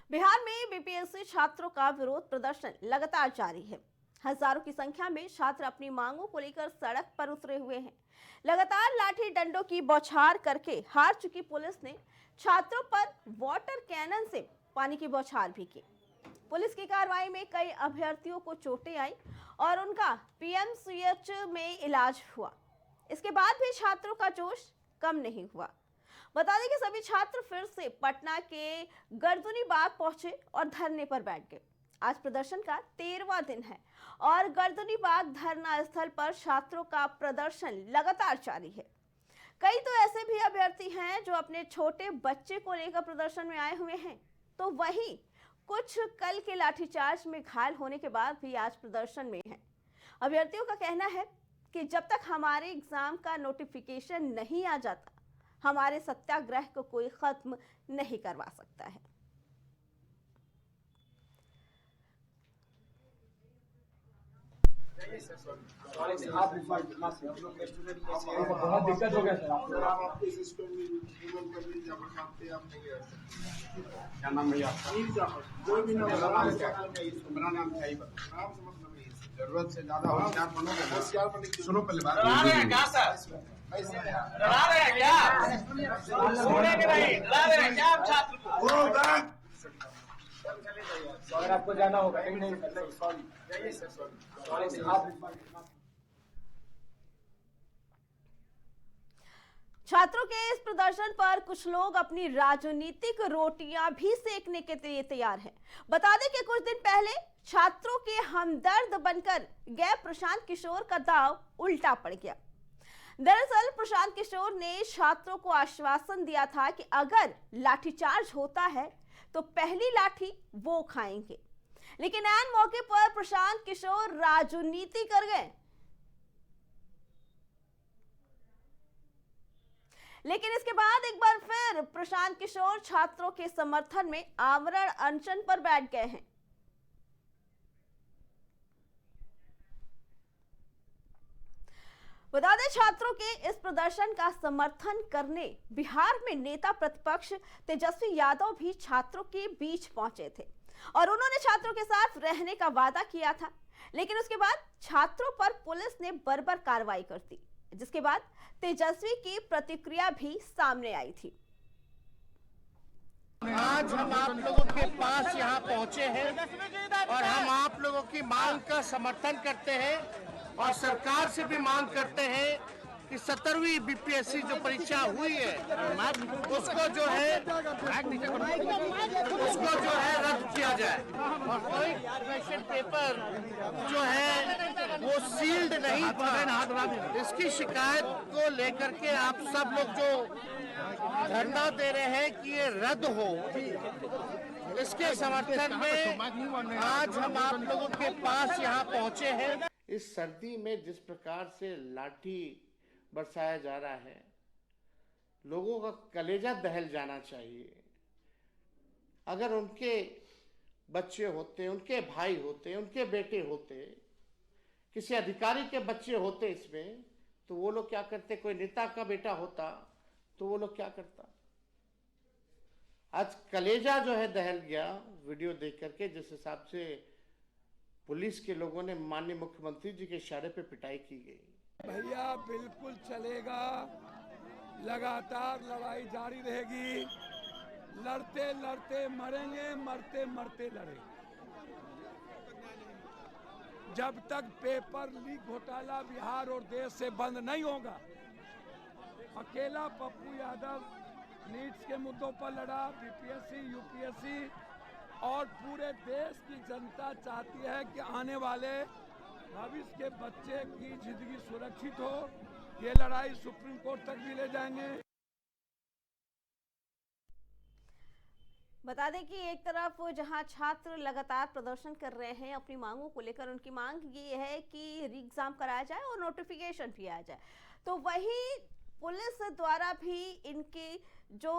बिहार में बीपीएससी छात्रों का विरोध प्रदर्शन लगातार जारी है। हजारों की संख्या में छात्र अपनी मांगों को लेकर सड़क पर उतरे हुए हैं। लगातार लाठी डंडों की बौछार करके हार चुकी पुलिस ने छात्रों पर वाटर कैनन से पानी की बौछार भी की। पुलिस की कार्रवाई में कई अभ्यर्थियों को चोटें आई और उनका पीएमसीएच में इलाज हुआ। इसके बाद भी छात्रों का जोश कम नहीं हुआ। बता दें कि सभी छात्र फिर से पटना के गर्दनी बाग पहुंचे और धरने पर बैठ गए। आज प्रदर्शन का 13वां दिन है और गर्दनी बाग धरना स्थल पर छात्रों का प्रदर्शन लगातार जारी है। कई तो ऐसे भी अभ्यर्थी हैं जो अपने छोटे बच्चे को लेकर प्रदर्शन में आए हुए हैं, तो वहीं कुछ कल के लाठीचार्ज में घायल होने के बाद भी आज प्रदर्शन में हैं। अभ्यर्थियों का कहना है कि जब तक हमारे एग्जाम का नोटिफिकेशन नहीं आ जाता, हमारे सत्याग्रह को कोई खत्म नहीं करवा सकता है। बहुत दिक्कत हो गया सर। क्या नाम भैया? मेरा नाम चाहिए। जरूरत से ज्यादा होशियार बनोगे। होशियार बनने की सुनो पहले बात। डरा रहे हैं क्या सर? डरा रहे हैं क्या? सुनेंगे नहीं। डरा रहे हैं क्या आप छात्र को? अगर आपको जाना होगा नहीं सॉरी छात्रों के इस प्रदर्शन पर कुछ लोग अपनी राजनीतिक रोटियां भी सेकने के लिए तैयार हैं। बता दें कि कुछ दिन पहले छात्रों के हमदर्द बनकर गए प्रशांत किशोर का दांव उल्टा पड़ गया। दरअसल प्रशांत किशोर ने छात्रों को आश्वासन दिया था कि अगर लाठीचार्ज होता है तो पहली लाठी वो खाएंगे, लेकिन ऐन मौके पर प्रशांत किशोर राजनीति कर गए। लेकिन इसके बाद एक बार फिर प्रशांत किशोर छात्रों के समर्थन में आमरण अनशन पर बैठ गए हैं। बता दें छात्रों के इस प्रदर्शन का समर्थन करने बिहार में नेता प्रतिपक्ष तेजस्वी यादव भी छात्रों के बीच पहुंचे थे और उन्होंने छात्रों के साथ रहने का वादा किया था। लेकिन उसके बाद छात्रों पर पुलिस ने बर्बर कार्रवाई कर दी, जिसके बाद तेजस्वी की प्रतिक्रिया भी सामने आई थी। आज हम आप लोगों के पास यहाँ पहुँचे हैं और हम आप लोगों की मांग का समर्थन करते हैं और सरकार से भी मांग करते हैं कि 17वीं बीपीएससी जो परीक्षा हुई है उसको जो है रद्द किया जाए और कोई क्वेश्चन पेपर जो है वो सील्ड नहीं था। इसकी शिकायत को लेकर के आप सब लोग जो धरना दे रहे हैं कि ये रद्द हो, इसके समर्थन में आज हम आप लोगों के पास यहाँ पहुँचे हैं। इस सर्दी में जिस प्रकार से लाठी बरसाया जा रहा है, लोगों का कलेजा दहल जाना चाहिए। अगर उनके बच्चे होते, उनके भाई होते, उनके बेटे होते, किसी अधिकारी के बच्चे होते इसमें, तो वो लोग क्या करते? कोई नेता का बेटा होता तो वो लोग क्या करता? आज कलेजा जो है दहल गया वीडियो देख करके, जिस हिसाब से पुलिस के लोगों ने माननीय मुख्यमंत्री जी के इशारे पे पिटाई की गई। भैया बिल्कुल चलेगा, लगातार लड़ाई जारी रहेगी, लड़ते लड़ते मरेंगे, मरते मरते लड़ेंगे। जब तक पेपर लीक घोटाला बिहार और देश से बंद नहीं होगा। अकेला पप्पू यादव नीट्स के मुद्दों पर लड़ा, बीपीएससी, यूपीएससी और पूरे देश की जनता चाहती है कि आने वाले भविष्य के बच्चे की जिंदगी सुरक्षित हो। ये लड़ाई सुप्रीम कोर्ट तक भी ले जाएंगे। बता दें कि एक तरफ जहां छात्र लगातार प्रदर्शन कर रहे हैं अपनी मांगों को लेकर, उनकी मांग ये है कि री एग्जाम कराया जाए और नोटिफिकेशन भी आ जाए, तो वही पुलिस द्वारा भी इनके जो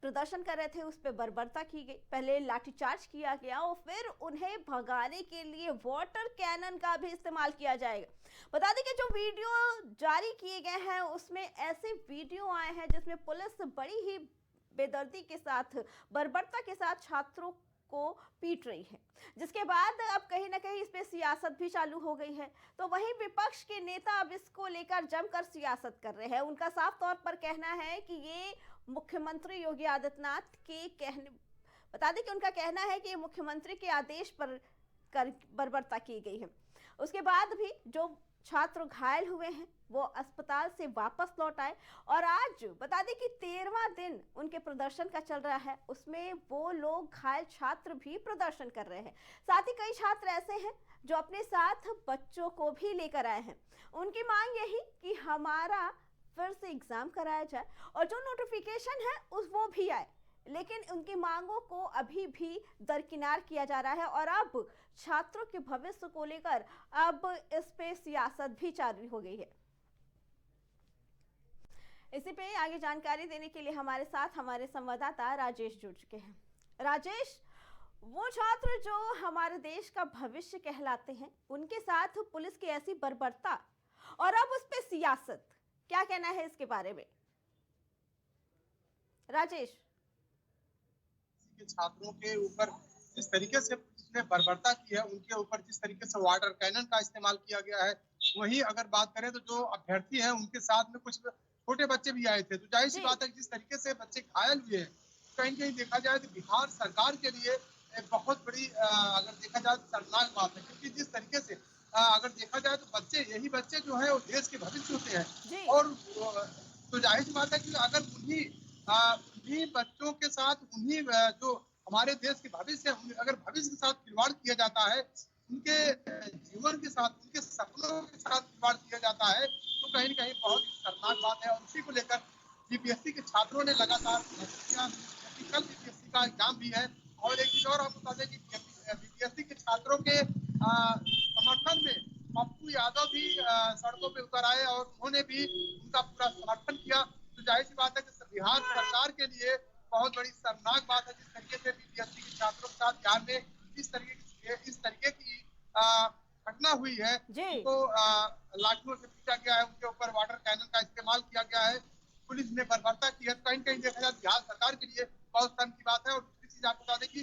प्रदर्शन कर रहे थे उस पर बर्बरता की गई। पहले लाठीचार्ज किया गया और फिर उन्हें भगाने के लिए वाटर कैनन का भी इस्तेमाल किया जाएगा। बता दें कि जो वीडियो जारी किए गए हैं उसमें ऐसे वीडियो आए हैं जिसमें पुलिस बड़ी ही बेदर्दी के साथ, बर्बरता के साथ छात्रों को पीट रही है, जिसके बाद अब कहीं ना कहीं इस पे सियासत भी चालू हो गई है। तो वहीं विपक्ष के नेता अब इसको लेकर जमकर सियासत कर रहे हैं। उनका साफ तौर पर कहना है कि ये मुख्यमंत्री योगी आदित्यनाथ के कहने, बता दें कि उनका कहना है कि मुख्यमंत्री के आदेश पर बर्बरता की गई है। उसके बाद भी जो छात्र घायल हुए हैं वो अस्पताल से वापस लौट आए, और आज बता दें कि 13वां दिन उनके प्रदर्शन का चल रहा है, उसमें वो लोग घायल छात्र भी प्रदर्शन कर रहे हैं। साथ ही कई छात्र ऐसे हैं जो अपने साथ बच्चों को भी लेकर आए हैं। उनकी मांग यही कि हमारा फिर से एग्जाम कराया जाए और जो नोटिफिकेशन है वो भी आए, लेकिन उनकी मांगों को अभी भी दरकिनार किया जा रहा है। और अब छात्रों के भविष्य को लेकर अब इस पे सियासत भी चालू हो गई है। इसी पे आगे जानकारी देने के लिए हमारे साथ हमारे संवाददाता राजेश जुड़ चुके हैं। राजेश, वो छात्र जो हमारे देश का भविष्य कहलाते हैं, उनके साथ पुलिस की ऐसी बर्बरता और अब उस पे सियासत, क्या कहना है इसके बारे में राजेश? छात्रों के ऊपर जिस तरीके से जिसने बर्बरता की है, उनके ऊपर जिस तरीके से वाटर कैनन का इस्तेमाल किया गया है, वहीं अगर बात करें तो जो अभ्यर्थी हैं उनके साथ में कुछ छोटे बच्चे भी आए थे। तो जाहिर सी बात है जिस तरीके से बच्चे घायल हुए हैं, कहीं कहीं देखा जाए तो बिहार सरकार के लिए एक बहुत बड़ी अगर देखा जाए तो शर्मनाक बात है, क्योंकि जिस तरीके से अगर देखा जाए तो बच्चे, यही बच्चे जो है वो देश के भविष्य होते हैं। और तो जाहिर सी बात है कि अगर उन्हीं बच्चों के साथ, उन्हीं जो हमारे देश के भविष्य है, अगर भविष्य के साथ खिलवाड़ किया जाता है, उनके जीवन के साथ, उनके सपनों के साथ खिलवाड़ किया जाता है, तो कहीं न कहीं बहुत शर्मनाक बात है। और उसी को लेकर बीपीएससी के छात्रों ने लगातार किया, कल बीपीएससी का एग्जाम भी है। और एक चीज और आपको बता दें कि बीपीएससी के छात्रों के समर्थन में पप्पू यादव भी सड़कों पे उतर आए और उन्होंने भी उनका पूरा समर्थन किया। तो जाहिर सी बात है कि बिहार सरकार के लिए बहुत बड़ी शर्मनाक बात है जिस तरीके से बीपीएससी के छात्रों के साथ बिहार में इस तरीके की घटना हुई है। उनको लाठियों से पीटा गया है, उनके ऊपर वाटर कैनन का इस्तेमाल किया गया है, पुलिस ने बर्बरता की है। कहीं कहीं देखा जाए बिहार सरकार के लिए बहुत शर्म की बात है। और दूसरी चीज आपको बता दें कि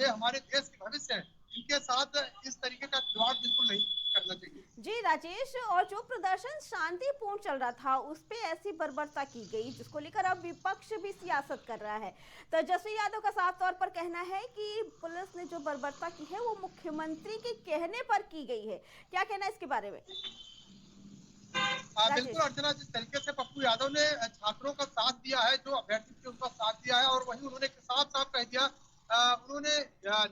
ये हमारे देश के भविष्य है, इनके साथ इस तरीके का खिलवाड़ बिल्कुल नहीं करना चाहिए। जी राजेश, और जो प्रदर्शन शांतिपूर्ण चल रहा था उस पे ऐसी बर्बरता की गई, जिसको लेकर अब विपक्ष भी सियासत कर रहा है। तेजस्वी यादव का साफ तौर पर कहना है कि पुलिस ने जो बर्बरता की है वो मुख्यमंत्री के कहने पर की गई है। क्या कहना है इसके बारे में? बिल्कुल अर्चना, जिस तरीके से पप्पू यादव ने छात्रों का साथ दिया है, जो अभ्यर्थी थे उनका साथ दिया है, और वहीं उन्होंने साफ साफ कह दिया, उन्होंने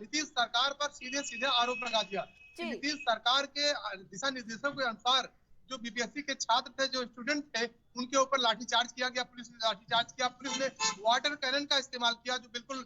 नीतीश सरकार पर सीधे सीधे आरोप लगा दिया। नीतीश सरकार के दिशा निर्देशों के अनुसार जो बीपीएससी के छात्र थे, जो स्टूडेंट थे, उनके ऊपर लाठीचार्ज किया गया, पुलिस ने लाठीचार्ज किया, पुलिस ने वाटर कैनन का इस्तेमाल किया, जो बिल्कुल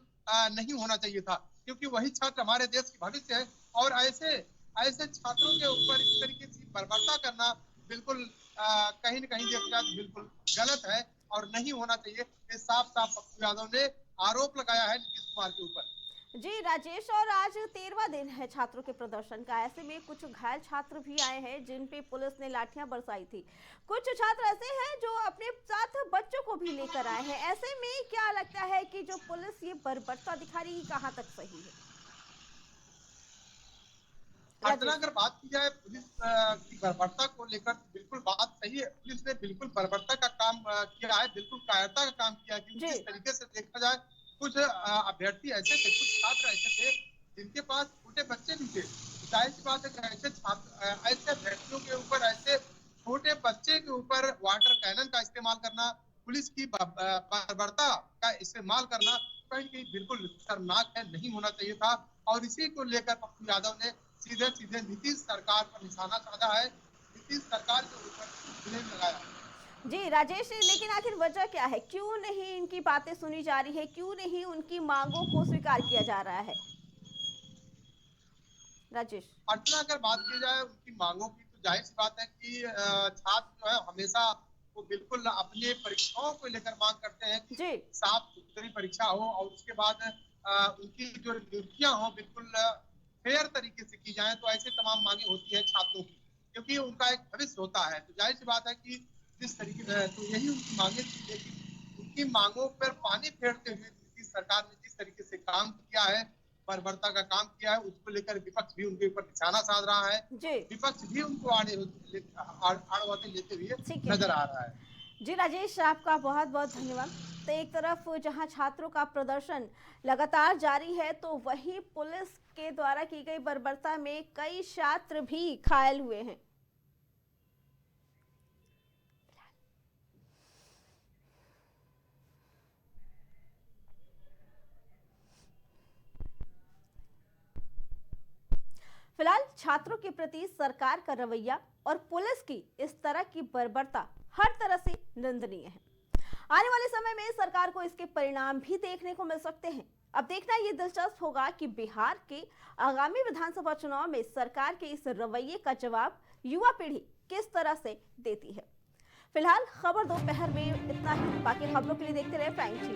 नहीं होना चाहिए था, क्योंकि वही छात्र हमारे देश के भविष्य है। और ऐसे छात्रों के ऊपर इस तरीके की बर्बरता करना बिल्कुल कहीं न कहीं देखा जाए बिल्कुल गलत है और नहीं होना चाहिए। ये साफ साफ पप्पू यादव ने आरोप लगाया है नीतीश कुमार के ऊपर। जी राजेश, और आज 13वां दिन है छात्रों के प्रदर्शन का। ऐसे में कुछ घायल छात्र भी आए हैं जिन पे पुलिस ने लाठियां बरसाई थी। कुछ छात्र ऐसे हैं जो अपने साथ बच्चों को भी लेकर आए हैं। ऐसे में क्या लगता है कि जो पुलिस ये बर्बरता दिखा रही है, कहां तक सही है? अगर बात की जाए पुलिस की बर्बरता को लेकर, बिल्कुल बात सही है। पुलिस ने बिल्कुल बर्बरता का काम किया है, बिल्कुल कायरता का काम किया है। क्योंकि जिस तरीके से देखा जाए, कुछ अभ्यर्थी ऐसे थे, कुछ छात्र ऐसे थे जिनके पास छोटे बच्चे भी थे। जाहिर सी बात है कि ऐसे छात्र, ऐसे अभ्यर्थियों के ऊपर, ऐसे छोटे बच्चे के ऊपर वाटर कैनन का इस्तेमाल करना, पुलिस की बर्बरता का इस्तेमाल करना कहीं कहीं बिल्कुल शर्मनाक है, नहीं होना चाहिए था। और इसी को लेकर पप्पू यादव ने सीधे सीधे नीतीश सरकार पर निशाना साधा है, नीतीश सरकार के ऊपर ब्लेम लगाया। जी राजेश, लेकिन आखिर वजह क्या है? क्यों नहीं इनकी बातें सुनी जा रही है? क्यों नहीं उनकी मांगों को स्वीकार किया जा रहा है राजेश? अर्चना, अगर बात की जाए उनकी मांगों की, तो जाहिर सी बात है कि छात्र जो है हमेशा वो बिल्कुल अपनी परीक्षाओं को लेकर मांग करते हैं कि साफ सुथरी परीक्षा हो, और उसके बाद उनकी जो नियुक्तियां हो बिल्कुल फेयर तरीके से की जाए। तो ऐसे तमाम मांगे होती है छात्रों की, क्योंकि उनका एक भविष्य होता है। तो जाहिर सी बात है कि जिस तरीके से, तो यही उनकी मांगे थी, लेकिन उनकी मांगों पर पानी फेरते हुए नीतीश सरकार ने जिस तरीके से काम किया है, बर्बरता का काम किया है, उसको लेकर विपक्ष भी उनके ऊपर निशाना साध रहा है। जी विपक्ष भी उनको आड़वाते लेते हुए ठीक है नजर आ रहा है। जी राजेश, आपका बहुत बहुत धन्यवाद। तो एक तरफ जहां छात्रों का प्रदर्शन लगातार जारी है, तो वहीं पुलिस के द्वारा की गई बर्बरता में कई छात्र भी घायल हुए हैं। फिलहाल छात्रों के प्रति सरकार का रवैया और पुलिस की इस तरह की बर्बरता हर तरह से निंदनीय है। आने वाले समय में सरकार को इसके परिणाम भी देखने को मिल सकते हैं। अब देखना ये दिलचस्प होगा कि बिहार के आगामी विधानसभा चुनाव में सरकार के इस रवैये का जवाब युवा पीढ़ी किस तरह से देती है। फिलहाल खबर दोपहर में इतना ही। बाकी खबरों के लिए देखते रहे प्राइम टीवी।